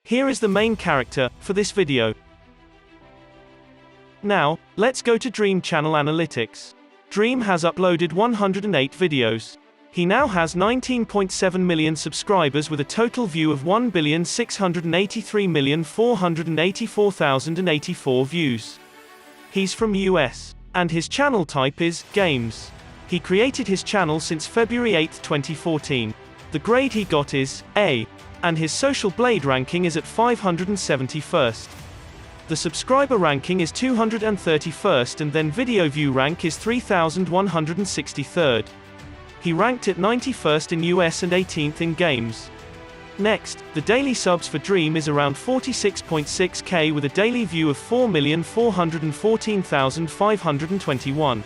Here is the main character for this video. Now, let's go to Dream channel analytics. Dream has uploaded 108 videos. He now has 19.7 million subscribers with a total view of 1,683,484,084 views. He's from US. And his channel type is Games. He created his channel since February 8, 2014. The grade he got is A. And his Social Blade ranking is at 571st. The subscriber ranking is 231st and then video view rank is 3163rd. He ranked at 91st in US and 18th in Games. Next, the daily subs for Dream is around 46.6k with a daily view of 4,414,521.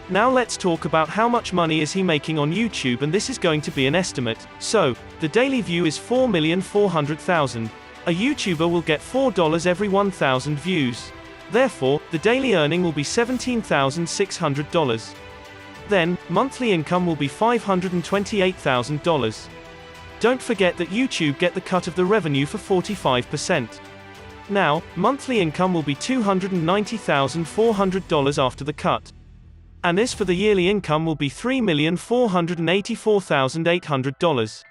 Now let's talk about how much money is he making on YouTube, and this is going to be an estimate. So, the daily view is 4,400,000. A YouTuber will get $4 every 1,000 views. Therefore, the daily earning will be $17,600. Then, monthly income will be $528,000. Don't forget that YouTube get the cut of the revenue for 45%. Now, monthly income will be $290,400 after the cut. And as for the yearly income will be $3,484,800.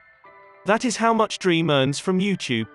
That is how much Dream earns from YouTube.